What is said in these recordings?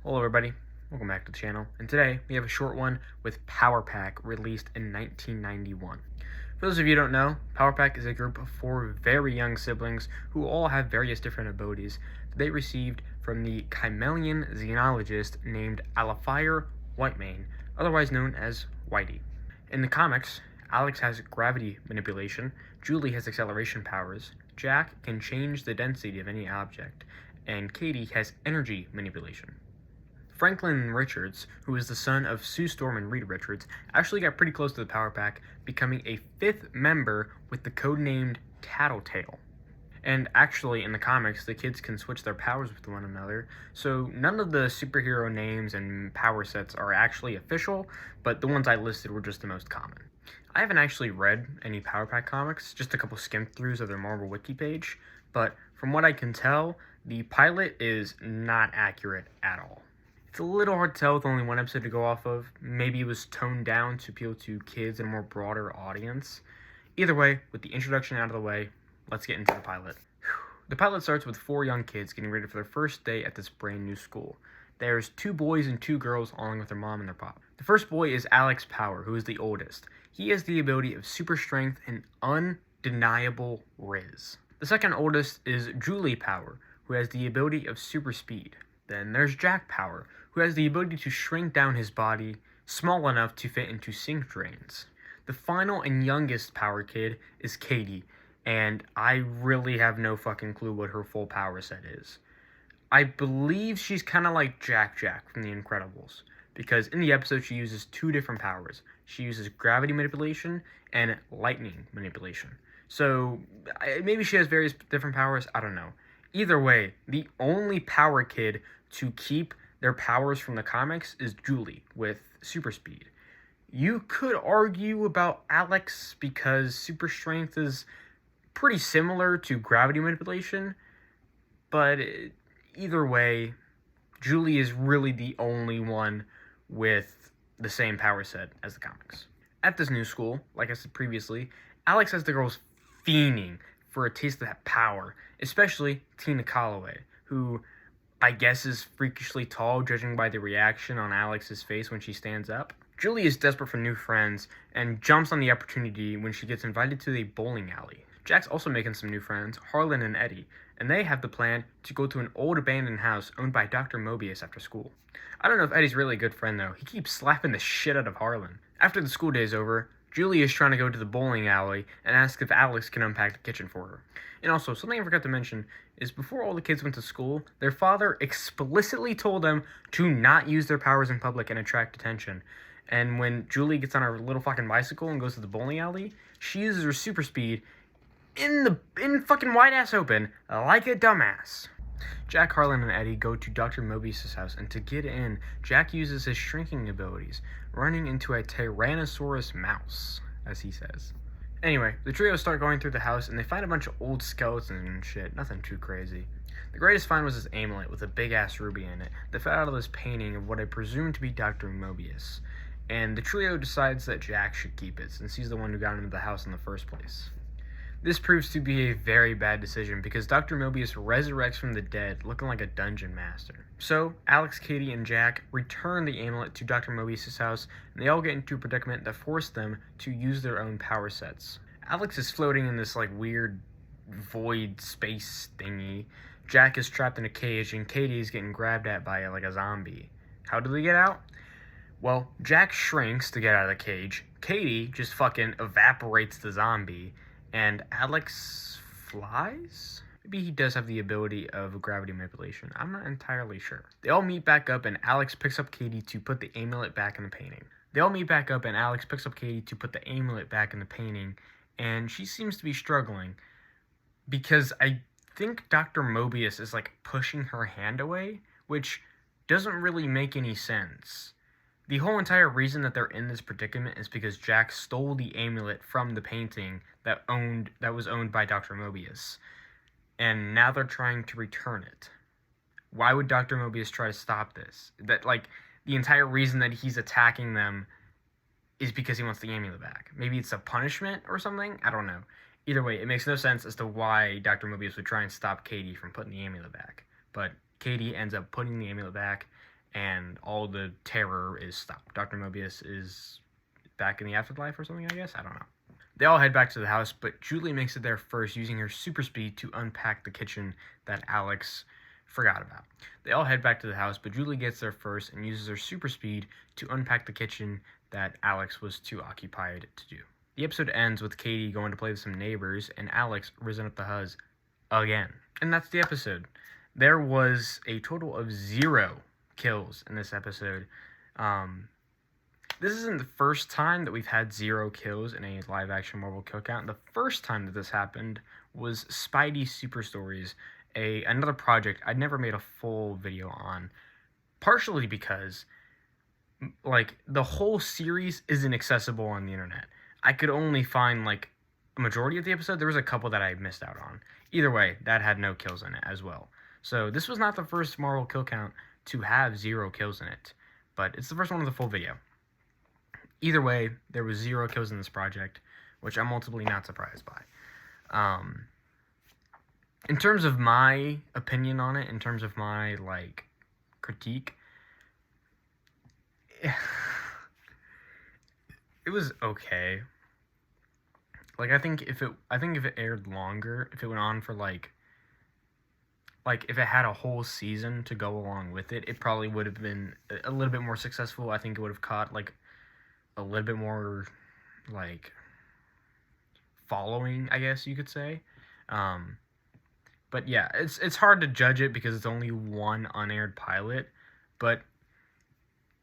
Hello everybody, welcome back to the channel, and today we have a short one with Power Pack, released in 1991. For those of you who don't know, Power Pack is a group of 4 very young siblings who all have various different abilities that they received from the Chimelian xenologist named Alafire Whitemane, otherwise known as Whitey. In the comics, Alex has gravity manipulation, Julie has acceleration powers, Jack can change the density of any object, and Katie has energy manipulation. Franklin Richards, who is the son of Sue Storm and Reed Richards, actually got pretty close to the Power Pack, becoming a 5th member with the codenamed Tattletale. And actually, in the comics, the kids can switch their powers with one another, so none of the superhero names and power sets are actually official, but the ones I listed were just the most common. I haven't actually read any Power Pack comics, just a couple skim-throughs of their Marvel Wiki page, but from what I can tell, the pilot is not accurate at all. It's a little hard to tell with only one episode to go off of. Maybe it was toned down to appeal to kids and a more broader audience. Either way, with the introduction out of the way, let's get into the pilot. The pilot starts with 4 young kids getting ready for their first day at this brand new school. There's 2 boys and 2 girls along with their mom and their pop. The first boy is Alex Power, who is the oldest. He has the ability of super strength and undeniable riz. The second oldest is Julie Power, who has the ability of super speed. Then there's Jack Power, who has the ability to shrink down his body small enough to fit into sink drains. The final and youngest Power Kid is Katie, and I really have no fucking clue what her full power set is. I believe she's kind of like Jack from The Incredibles, because in the episode she uses 2 different powers. She uses gravity manipulation and lightning manipulation. So maybe she has various different powers, I don't know. Either way, the only Power Kid to keep their powers from the comics is Julie with super speed. You could argue about Alex because super strength is pretty similar to gravity manipulation, but either way, Julie is really the only one with the same power set as the comics. At this new school, like I said previously, Alex has the girls fiending for a taste of that power, especially Tina Calloway, who I guess is freakishly tall, judging by the reaction on Alex's face when she stands up. Julie is desperate for new friends and jumps on the opportunity when she gets invited to a bowling alley. Jack's also making some new friends, Harlan and Eddie, and they have the plan to go to an old abandoned house owned by Dr. Mobius after school. I don't know if Eddie's really a good friend though. He keeps slapping the shit out of Harlan. After the school day is over, Julie is trying to go to the bowling alley and ask if Alex can unpack the kitchen for her. And also, something I forgot to mention is before all the kids went to school, their father explicitly told them to not use their powers in public and attract attention. And when Julie gets on her little fucking bicycle and goes to the bowling alley, she uses her super speed in fucking wide ass open like a dumbass. Jack, Harlan, and Eddie go to Dr. Mobius' house, and to get in, Jack uses his shrinking abilities, running into a Tyrannosaurus mouse, as he says. Anyway, the trio start going through the house, and they find a bunch of old skeletons and shit, nothing too crazy. The greatest find was this amulet with a big-ass ruby in it that fell out of this painting of what I presume to be Dr. Mobius. And the trio decides that Jack should keep it, since he's the one who got into the house in the first place. This proves to be a very bad decision because Dr. Mobius resurrects from the dead looking like a dungeon master. So, Alex, Katie, and Jack return the amulet to Dr. Mobius' house, and they all get into a predicament that forced them to use their own power sets. Alex is floating in this weird void space thingy. Jack is trapped in a cage, and Katie is getting grabbed at by a zombie. How do they get out? Well, Jack shrinks to get out of the cage, Katie just fucking evaporates the zombie, and Alex flies? Maybe he does have the ability of gravity manipulation. I'm not entirely sure. They all meet back up, and Alex picks up Katie to put the amulet back in the painting. And she seems to be struggling because I think Dr. Mobius is pushing her hand away, which doesn't really make any sense. The whole entire reason that they're in this predicament is because Jack stole the amulet from the painting that was owned by Dr. Mobius. And now they're trying to return it. Why would Dr. Mobius try to stop this? The entire reason that he's attacking them is because he wants the amulet back. Maybe it's a punishment or something? I don't know. Either way, it makes no sense as to why Dr. Mobius would try and stop Katie from putting the amulet back. But Katie ends up putting the amulet back, and all the terror is stopped. Dr. Mobius is back in the afterlife or something, I guess? I don't know. They all head back to the house, but Julie makes it there first using her super speed to unpack the kitchen that Alex forgot about. They all head back to the house, but Julie gets there first and uses her super speed to unpack the kitchen that Alex was too occupied to do. The episode ends with Katie going to play with some neighbors and Alex risen up the huzz again. And that's the episode. There was a total of 0 kills in this episode. This isn't the first time that we've had 0 kills in a live-action Marvel kill count. The first time that this happened was Spidey Super Stories, another project I'd never made a full video on, partially because, like, the whole series isn't accessible on the internet. I could only find, like, a majority of the episode. There was a couple that I missed out on. Either way, that had no kills in it as well. So this was not the first Marvel kill count to have 0 kills in it, but it's the first one with a full video. Either way, there was 0 kills in this project, which I'm ultimately not surprised by. In terms of my opinion on it, in terms of my, like, critique, it was okay. Like, I think if it aired longer, if it went on for, like, if it had a whole season to go along with it, it probably would have been a little bit more successful. I think it would have caught, like, a little bit more, like, following, I guess you could say. But yeah, it's hard to judge it because it's only one unaired pilot, but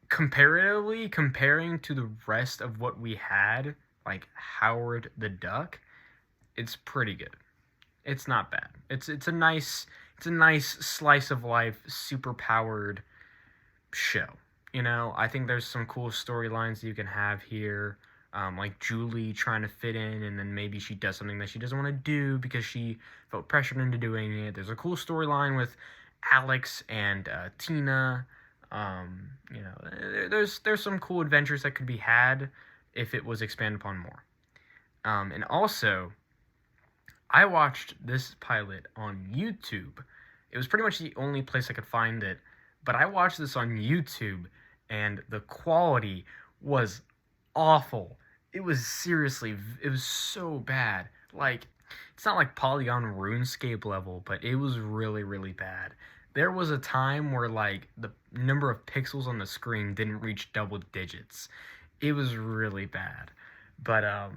comparatively, comparing to the rest of what we had, like Howard the Duck, it's pretty good. It's not bad. It's a nice slice of life, super powered show. You know, I think there's some cool storylines that you can have here, like Julie trying to fit in, and then maybe she does something that she doesn't want to do because she felt pressured into doing it. There's a cool storyline with Alex and Tina. You know, there's some cool adventures that could be had if it was expanded upon more. And also, I watched this pilot on YouTube. It was pretty much the only place I could find it, but I watched this on YouTube, and the quality was awful. It was so bad. Like, it's not like Polygon RuneScape level, but it was really, really bad. There was a time where, like, the number of pixels on the screen didn't reach double digits. It was really bad. But,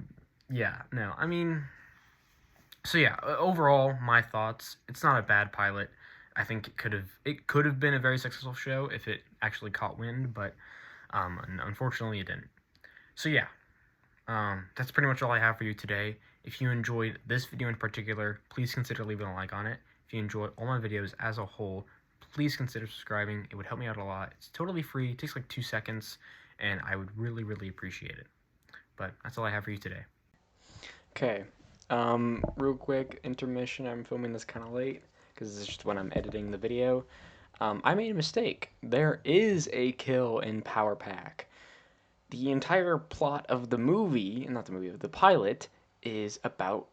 yeah, no, I mean, so yeah, overall, my thoughts, it's not a bad pilot. I think it could have been a very successful show if it actually caught wind, but unfortunately it didn't. So yeah, that's pretty much all I have for you today. If you enjoyed this video in particular, please consider leaving a like on it. If you enjoyed all my videos as a whole, please consider subscribing. It would help me out a lot. It's totally free. It takes like 2 seconds, and I would really, really appreciate it. But that's all I have for you today. Okay, real quick intermission. I'm filming this kind of late because this is just when I'm editing the video. I made a mistake. There is a kill in Power Pack. The entire plot of the movie, not the movie, of the pilot, is about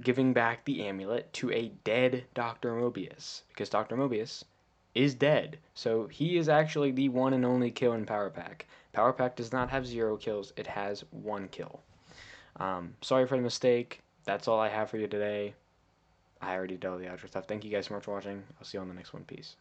giving back the amulet to a dead Dr. Mobius, because Dr. Mobius is dead. So he is actually the one and only kill in Power Pack. Power Pack does not have 0 kills, it has 1 kill. Sorry for the mistake. That's all I have for you today. I already did all the outro stuff. Thank you guys so much for watching. I'll see you on the next one. Peace.